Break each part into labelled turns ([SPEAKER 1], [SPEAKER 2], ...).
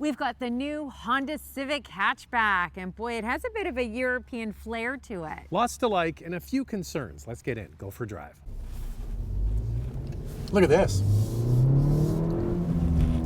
[SPEAKER 1] We've got the new Honda Civic Hatchback, and boy, it has a bit of a European flair to it.
[SPEAKER 2] Lots to like and a few concerns. Let's get in, go for a drive. Look at this.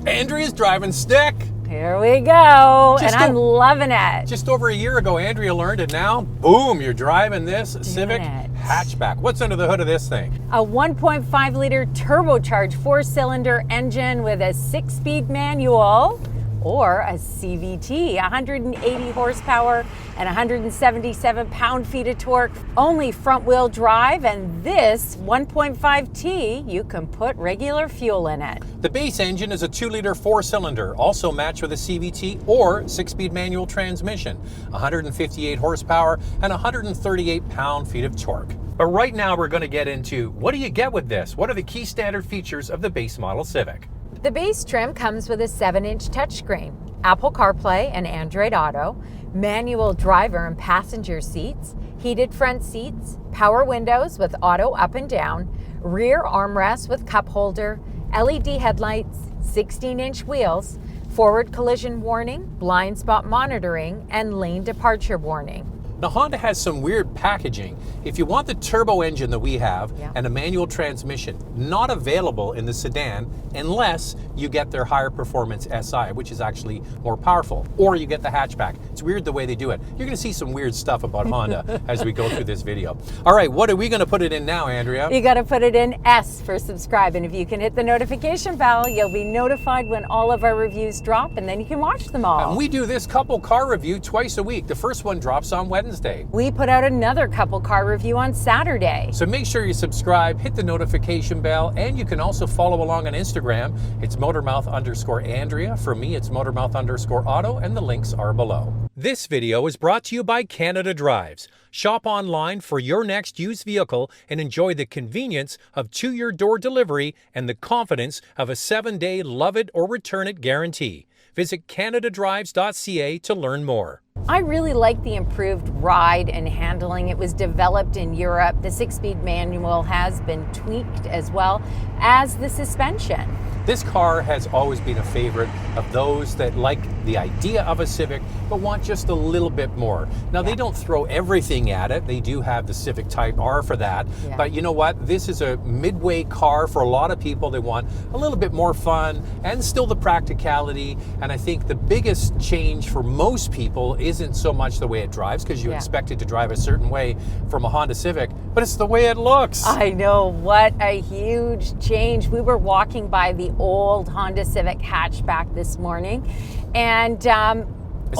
[SPEAKER 2] Andrea's driving stick.
[SPEAKER 1] Here we go, and I'm loving it.
[SPEAKER 2] Just over a year ago, Andrea learned it. Now, boom, you're driving this Civic Hatchback. What's under the hood of this thing?
[SPEAKER 1] A 1.5 liter turbocharged 4-cylinder engine with a 6-speed manual, or a CVT, 180 horsepower and 177 pound-feet of torque, only front-wheel drive, and this 1.5T, you can put regular fuel in it.
[SPEAKER 2] The base engine is a 2-liter 4-cylinder, also matched with a CVT or 6-speed manual transmission, 158 horsepower and 138 pound-feet of torque. But right now we're going to get into what do you get with this? What are the key standard features of the base model Civic?
[SPEAKER 1] The base trim comes with a 7-inch touchscreen, Apple CarPlay and Android Auto, manual driver and passenger seats, heated front seats, power windows with auto up and down, rear armrest with cup holder, LED headlights, 16-inch wheels, forward collision warning, blind spot monitoring, and lane departure warning.
[SPEAKER 2] Now, Honda has some weird packaging. If you want the turbo engine that we have and a manual transmission, not available in the sedan unless you get their higher performance SI, which is actually more powerful, or you get the hatchback. It's weird the way they do it. You're going to see some weird stuff about Honda as we go through this video. All right, what are we going to put it in now, Andrea?
[SPEAKER 1] You got to put it in S for subscribe, and if you can hit the notification bell, you'll be notified when all of our reviews drop, and then you can watch them all.
[SPEAKER 2] And we do this couple car review twice a week. The first one drops on Wednesday.
[SPEAKER 1] We put out another couple car review on Saturday.
[SPEAKER 2] So make sure you subscribe, hit the notification bell, and you can also follow along on Instagram. It's Motormouth_Andrea. For me, it's Motormouth_Auto, and the links are below. This video is brought to you by Canada Drives. Shop online for your next used vehicle and enjoy the convenience of to-your-door delivery and the confidence of a 7-day love it or return it guarantee. Visit canadadrives.ca to learn more.
[SPEAKER 1] I really like the improved ride and handling. It was developed in Europe. The 6-speed manual has been tweaked as well as the suspension.
[SPEAKER 2] This car has always been a favorite of those that like the idea of a Civic but want just a little bit more. Now, they don't throw everything at it. They do have the Civic Type R for that. But you know what? This is a midway car for a lot of people. They want a little bit more fun and still the practicality. And I think the biggest change for most people isn't so much the way it drives, because you expect it to drive a certain way from a Honda Civic, but it's the way it looks.
[SPEAKER 1] I know, what a huge change. We were walking by the old Honda Civic Hatchback this morning, and oh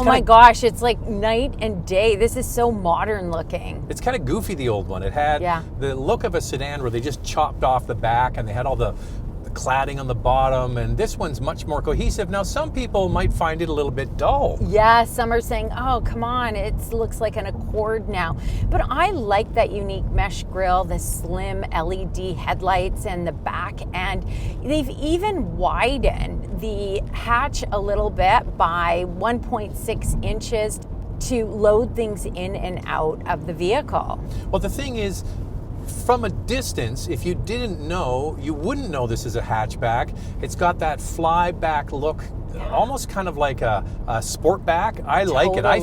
[SPEAKER 1] my gosh, it's like night and day. This is so modern looking.
[SPEAKER 2] It's kind of goofy, the old one. It had the look of a sedan where they just chopped off the back and they had all the cladding on the bottom, and this one's much more cohesive. Now, some people might find it a little bit dull.
[SPEAKER 1] Yeah, some are saying, oh, come on, it looks like an Accord now. But I like that unique mesh grille, the slim LED headlights and the back, and they've even widened the hatch a little bit by 1.6 inches to load things in and out of the vehicle.
[SPEAKER 2] Well, the thing is, from a distance, if you didn't know, you wouldn't know this is a hatchback. It's got that fly-back look, almost kind of like a sportback. I like it. I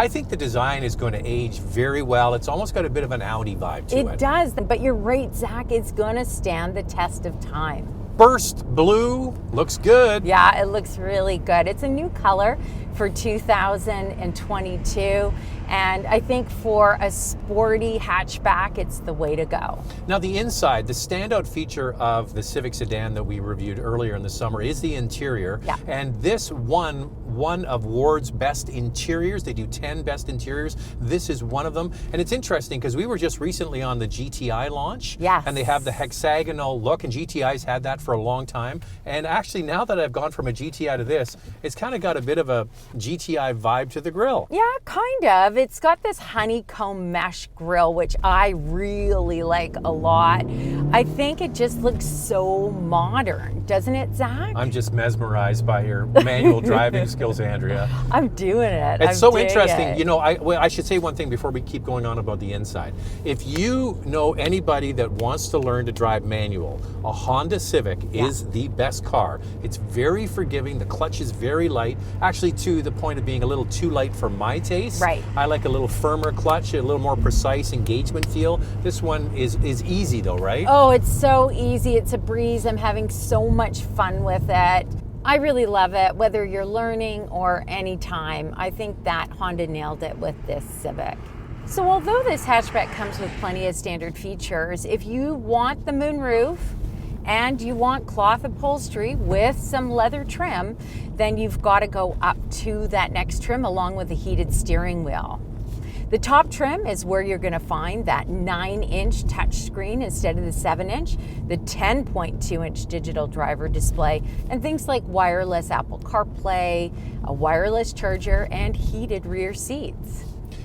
[SPEAKER 2] think the design is going to age very well. It's almost got a bit of an Audi vibe to it.
[SPEAKER 1] It does, but you're right, Zach. It's going to stand the test of time.
[SPEAKER 2] Burst blue looks good.
[SPEAKER 1] Yeah, it looks really good. It's a new color for 2022, and I think for a sporty hatchback, it's the way to go.
[SPEAKER 2] Now, the inside, the standout feature of the Civic sedan that we reviewed earlier in the summer is the interior. And this won one of Ward's best interiors. They do 10 best interiors. This is one of them. And it's interesting because we were just recently on the GTI launch. And they have the hexagonal look, and GTI's had that for a long time. And actually, now that I've gone from a GTI to this, it's kind of got a bit of a GTI vibe to the grille.
[SPEAKER 1] Yeah, kind of. It's got this honeycomb mesh grille, which I really like a lot. I think it just looks so modern, doesn't it, Zach?
[SPEAKER 2] I'm just mesmerized by your manual driving skills, Andrea.
[SPEAKER 1] I'm doing it.
[SPEAKER 2] It's
[SPEAKER 1] I'm
[SPEAKER 2] so
[SPEAKER 1] doing
[SPEAKER 2] interesting.
[SPEAKER 1] it.
[SPEAKER 2] You know, I should say one thing before we keep going on about the inside. If you know anybody that wants to learn to drive manual, a Honda Civic is the best car. It's very forgiving. The clutch is very light, actually to the point of being a little too light for my taste.
[SPEAKER 1] Right.
[SPEAKER 2] I like a little firmer clutch, a little more precise engagement feel. This one is easy though, right?
[SPEAKER 1] Oh, it's so easy. It's a breeze. I'm having so much fun with it. I really love it, whether you're learning or anytime. I think that Honda nailed it with this Civic. So although this hatchback comes with plenty of standard features, if you want the moonroof and you want cloth upholstery with some leather trim, then you've got to go up to that next trim along with the heated steering wheel. The top trim is where you're going to find that 9-inch touchscreen instead of the 7-inch, the 10.2-inch digital driver display, and things like wireless Apple CarPlay, a wireless charger, and heated rear seats.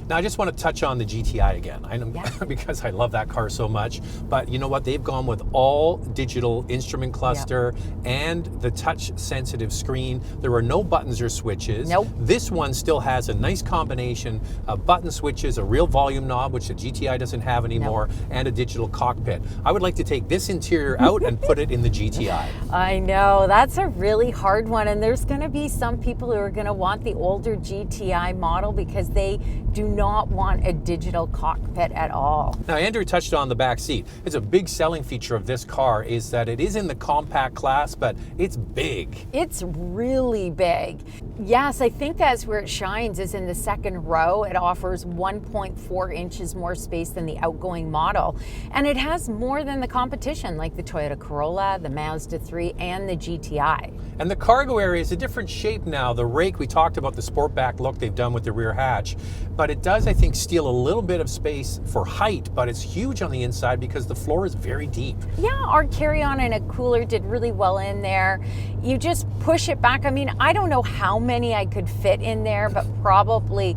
[SPEAKER 2] Now, I just want to touch on the GTI again. I know because I love that car so much. But you know what? They've gone with all digital instrument cluster and the touch-sensitive screen. There are no buttons or switches.
[SPEAKER 1] Nope.
[SPEAKER 2] This one still has a nice combination of button switches, a real volume knob, which the GTI doesn't have anymore, and a digital cockpit. I would like to take this interior out and put it in the GTI.
[SPEAKER 1] I know, that's a really hard one, and there's going to be some people who are going to want the older GTI model because they do not want a digital cockpit at all.
[SPEAKER 2] Now, Andrew touched on the back seat. It's a big selling feature of this car is that it is in the compact class, but it's big.
[SPEAKER 1] It's really big. Yes, I think that's where it shines is in the second row. It offers 1.4 inches more space than the outgoing model, and it has more than the competition like the Toyota Corolla, the Mazda 3, and the GTI.
[SPEAKER 2] And the cargo area is a different shape now. The rake, we talked about the sportback look they've done with the rear hatch, but it does, I think, steal a little bit of space for height, but it's huge on the inside because the floor is very deep.
[SPEAKER 1] Yeah, our carry-on and a cooler did really well in there. You just push it back. I mean, I don't know how many I could fit in there, but probably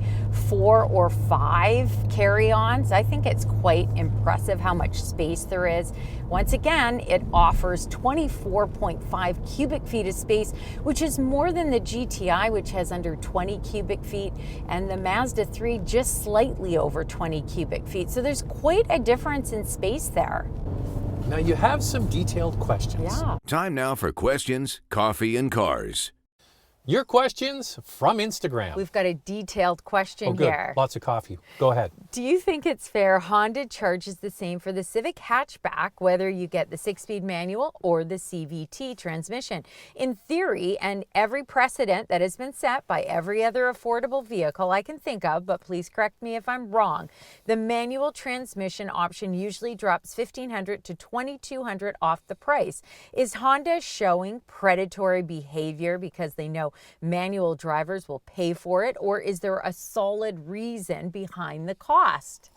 [SPEAKER 1] 4 or 5 carry-ons. I think it's quite impressive how much space there is. Once again, it offers 24.5 cubic feet of space, which is more than the GTI, which has under 20 cubic feet, and the Mazda 3 just slightly over 20 cubic feet. So there's quite a difference in space there.
[SPEAKER 2] Now you have some detailed questions.
[SPEAKER 1] Yeah.
[SPEAKER 3] Time now for questions, coffee, and cars.
[SPEAKER 2] Your questions from Instagram.
[SPEAKER 1] We've got a detailed question
[SPEAKER 2] good.
[SPEAKER 1] here.
[SPEAKER 2] Lots of coffee. Go ahead.
[SPEAKER 1] Do you think it's fair Honda charges the same for the Civic Hatchback, whether you get the 6-speed manual or the CVT transmission? In theory, and every precedent that has been set by every other affordable vehicle I can think of, but please correct me if I'm wrong, the manual transmission option usually drops $1,500 to $2,200 off the price. Is Honda showing predatory behavior because they know manual drivers will pay for it, or is there a solid reason behind the cost?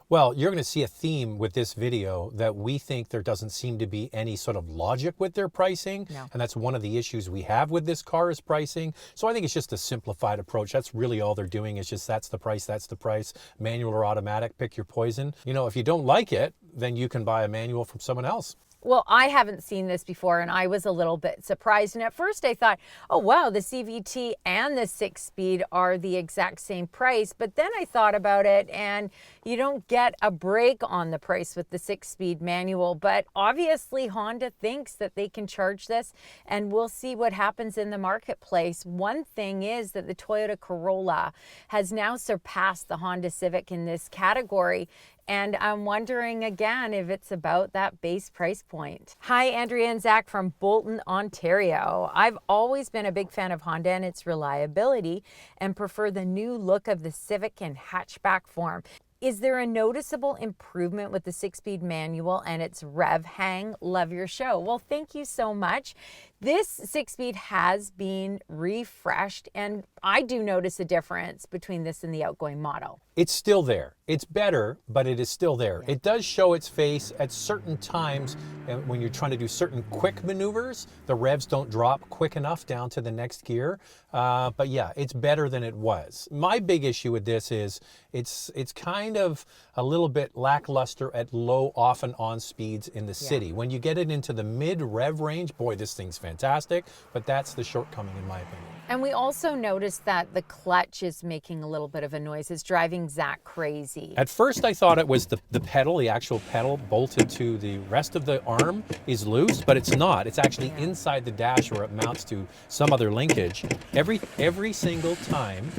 [SPEAKER 2] Well, you're going to see a theme with this video that we think there doesn't seem to be any sort of logic with their pricing.
[SPEAKER 1] No.
[SPEAKER 2] And that's one of the issues we have with this car is pricing. So I think it's just a simplified approach. That's really all they're doing is just that's the price, manual or automatic, pick your poison. You know, if you don't like it, then you can buy a manual from someone else.
[SPEAKER 1] Well, I haven't seen this before, and I was a little bit surprised. And at first I thought, oh, wow, the CVT and the 6-speed are the exact same price. But then I thought about it, and you don't get a break on the price with the 6-speed manual. But obviously, Honda thinks that they can charge this, and we'll see what happens in the marketplace. One thing is that the Toyota Corolla has now surpassed the Honda Civic in this category. And I'm wondering again if it's about that base price point. Hi, Andrea and Zach from Bolton, Ontario. I've always been a big fan of Honda and its reliability and prefer the new look of the Civic in hatchback form. Is there a noticeable improvement with the 6-speed manual and its rev hang? Love your show. Well, thank you so much. This 6-speed has been refreshed, and I do notice a difference between this and the outgoing model.
[SPEAKER 2] It's still there. It's better, but it is still there. It does show its face at certain times when you're trying to do certain quick maneuvers. The revs don't drop quick enough down to the next gear. But yeah, it's better than it was. My big issue with this is it's kind of a little bit lackluster at low off and on speeds in the city. When you get it into the mid rev range, boy, this thing's fantastic, but that's the shortcoming in my opinion.
[SPEAKER 1] And we also noticed that the clutch is making a little bit of a noise. It's driving Zach crazy.
[SPEAKER 2] At first I thought it was the pedal, the actual pedal bolted to the rest of the arm is loose, but it's not. It's actually inside the dash where it mounts to some other linkage. Every single time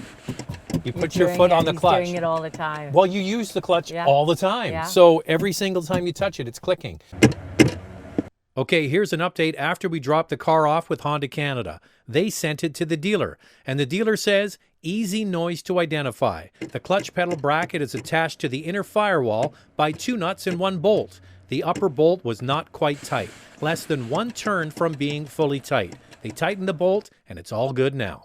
[SPEAKER 2] you put your foot on the clutch.
[SPEAKER 1] He's doing it all the time.
[SPEAKER 2] Well, you use the clutch all the time. So every single time you touch it, it's clicking. Okay, here's an update after we dropped the car off with Honda Canada. They sent it to the dealer, and the dealer says, easy noise to identify. The clutch pedal bracket is attached to the inner firewall by 2 nuts and 1 bolt. The upper bolt was not quite tight, less than 1 turn from being fully tight. They tightened the bolt, and it's all good now.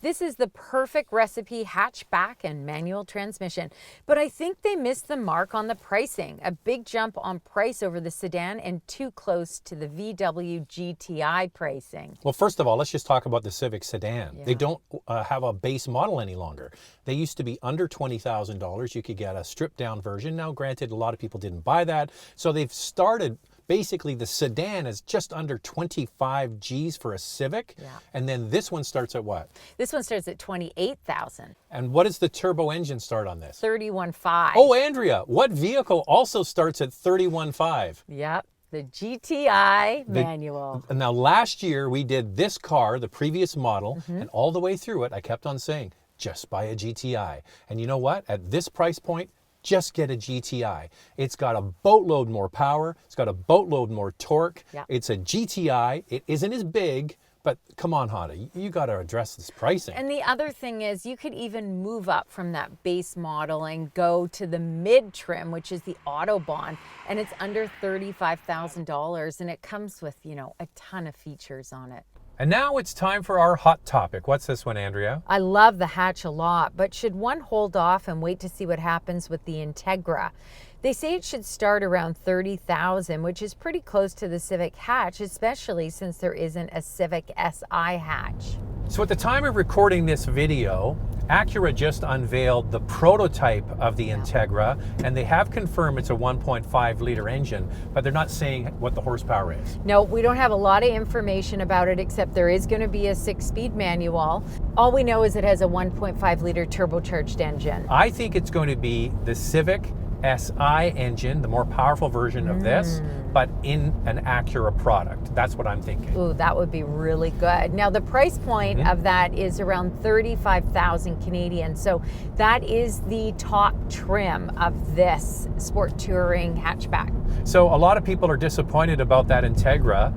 [SPEAKER 1] This is the perfect recipe hatchback and manual transmission, but I think they missed the mark on the pricing. A big jump on price over the sedan and too close to the VW GTI pricing.
[SPEAKER 2] Well, first of all, let's just talk about the Civic sedan. They don't have a base model any longer. They used to be under $20,000. You could get a stripped down version. Now, granted, a lot of people didn't buy that. So they've started. Basically, the sedan is just under 25 G's for a Civic, and then this one starts at what?
[SPEAKER 1] This one starts at $28,000.
[SPEAKER 2] And what does the turbo engine start on this?
[SPEAKER 1] 31.5.
[SPEAKER 2] Oh, Andrea, what vehicle also starts at 31.5?
[SPEAKER 1] Yep, the GTI manual.
[SPEAKER 2] Now, last year we did this car, the previous model, and all the way through it, I kept on saying, just buy a GTI. And you know what? At this price point, just get a GTI. It's got a boatload more power. It's got a boatload more torque. It's a GTI. It isn't as big, but come on, Honda, you got to address this pricing.
[SPEAKER 1] And the other thing is you could even move up from that base model and go to the mid trim, which is the Autobahn, and it's under $35,000, and it comes with, you know, a ton of features on it.
[SPEAKER 2] And now it's time for our hot topic. What's this one, Andrea?
[SPEAKER 1] I love the hatch a lot, but should one hold off and wait to see what happens with the Integra? They say it should start around $30,000, which is pretty close to the Civic hatch, especially since there isn't a Civic Si hatch.
[SPEAKER 2] So at the time of recording this video, Acura just unveiled the prototype of the Integra, and they have confirmed it's a 1.5 liter engine, but they're not saying what the horsepower is.
[SPEAKER 1] No, we don't have a lot of information about it, except there is going to be a 6-speed manual. All we know is it has a 1.5 liter turbocharged engine.
[SPEAKER 2] I think it's going to be the Civic Si engine, the more powerful version of this, but in an Acura product. That's what I'm thinking.
[SPEAKER 1] Ooh, that would be really good. Now, the price point of that is around 35,000 Canadian. So that is the top trim of this sport touring hatchback.
[SPEAKER 2] So a lot of people are disappointed about that Integra.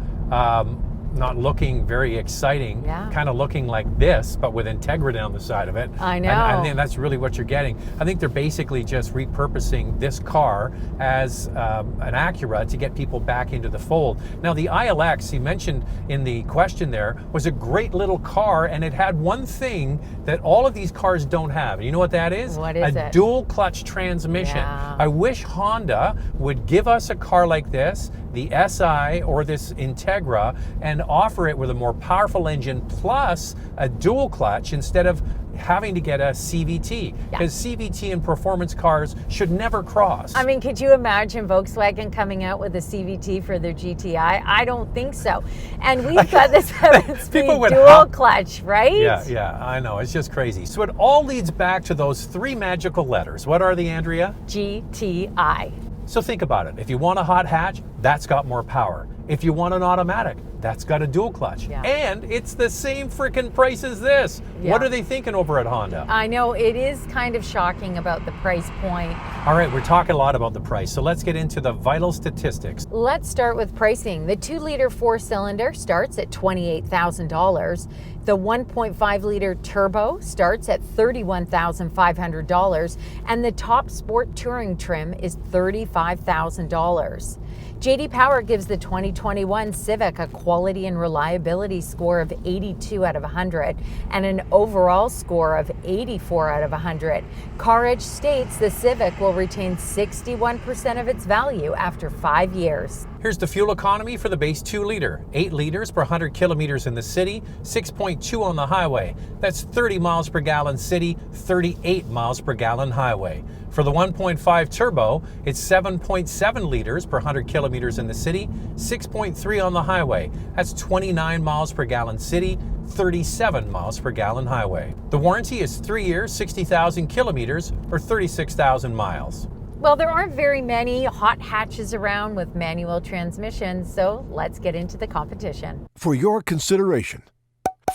[SPEAKER 2] Not looking very exciting, kind of looking like this, but with Integra down the side of it.
[SPEAKER 1] I know.
[SPEAKER 2] And then that's really what you're getting. I think they're basically just repurposing this car as an Acura to get people back into the fold. Now, the ILX, you mentioned in the question there, was a great little car, and it had one thing that all of these cars don't have. And you know what that is?
[SPEAKER 1] What is it?
[SPEAKER 2] A dual clutch transmission. I wish Honda would give us a car like this, the Si or this Integra, and offer it with a more powerful engine plus a dual clutch instead of having to get a CVT, because CVT and performance cars should never cross.
[SPEAKER 1] I mean, could you imagine Volkswagen coming out with a CVT for their GTI? I don't think so. And we've got this 7-speed dual clutch, right?
[SPEAKER 2] Yeah, I know. It's just crazy. So it all leads back to those 3 magical letters. What are they, Andrea?
[SPEAKER 1] GTI.
[SPEAKER 2] So think about it. If you want a hot hatch, that's got more power. If you want an automatic, that's got a dual clutch. And it's the same freaking price as this. What are they thinking over at Honda?
[SPEAKER 1] I know, it is kind of shocking about the price point.
[SPEAKER 2] All right, we're talking a lot about the price, so let's get into the vital statistics.
[SPEAKER 1] Let's start with pricing. The 2-liter 4-cylinder starts at $28,000. The 1.5 liter turbo starts at $31,500, and the top sport touring trim is $35,000. JD Power gives the 2021 Civic a quality and reliability score of 82 out of 100 and an overall score of 84 out of 100. CarEdge states the Civic will retain 61% of its value after 5 years.
[SPEAKER 2] Here's the fuel economy for the base 2-liter. 8 liters per 100 kilometers in the city, 6.2 on the highway. That's 30 miles per gallon city, 38 miles per gallon highway. For the 1.5 turbo, it's 7.7 liters per 100 kilometers in the city, 6.3 on the highway. That's 29 miles per gallon city, 37 miles per gallon highway. The warranty is 3 years, 60,000 kilometers, or 36,000 miles.
[SPEAKER 1] Well, there aren't very many hot hatches around with manual transmissions, so let's get into the competition.
[SPEAKER 3] For your consideration,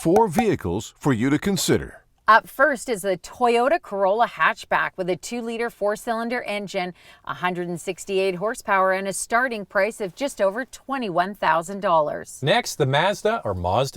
[SPEAKER 3] 4 vehicles for you to consider.
[SPEAKER 1] Up first is the Toyota Corolla hatchback with a 2-liter 4-cylinder engine, 168 horsepower, and a starting price of just over $21,000.
[SPEAKER 2] Next, the Mazda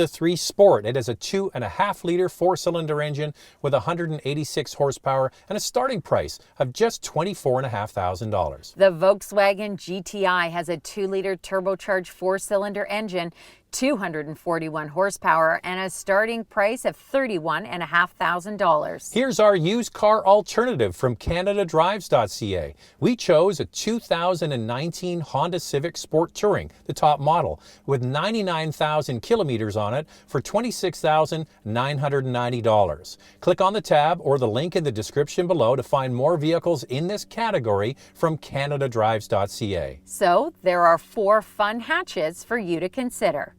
[SPEAKER 2] 3 Sport. It has a 2.5-liter 4-cylinder engine with 186 horsepower and a starting price of just $24,500.
[SPEAKER 1] The Volkswagen GTI has a 2-liter turbocharged 4-cylinder engine, 241 horsepower, and a starting price of $31,500.
[SPEAKER 2] Here's our used car alternative from CanadaDrives.ca. We chose a 2019 Honda Civic Sport Touring, the top model, with 99,000 kilometers on it for $26,990. Click on the tab or the link in the description below to find more vehicles in this category from CanadaDrives.ca.
[SPEAKER 1] So there are 4 fun hatches for you to consider.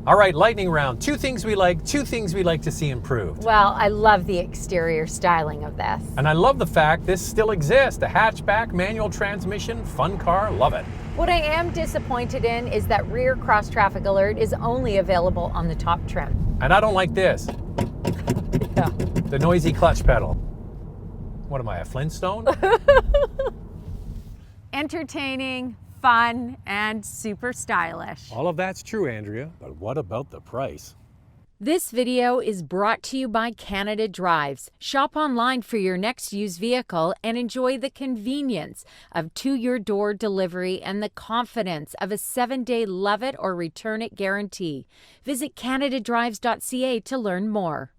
[SPEAKER 2] All right, lightning round. 2 things we like, 2 things we like to see improved.
[SPEAKER 1] Well, I love the exterior styling of this.
[SPEAKER 2] And I love the fact this still exists. A hatchback, manual transmission, fun car, love it.
[SPEAKER 1] What I am disappointed in is that rear cross traffic alert is only available on the top trim.
[SPEAKER 2] And I don't like this.
[SPEAKER 1] Yeah.
[SPEAKER 2] The noisy clutch pedal. What am I, a Flintstone?
[SPEAKER 1] Entertaining, fun, and super stylish.
[SPEAKER 2] All of that's true, Andrea, but what about the price?
[SPEAKER 1] This video is brought to you by Canada Drives. Shop online for your next used vehicle and enjoy the convenience of to-your-door delivery and the confidence of a 7-day love it or return it guarantee. Visit CanadaDrives.ca to learn more.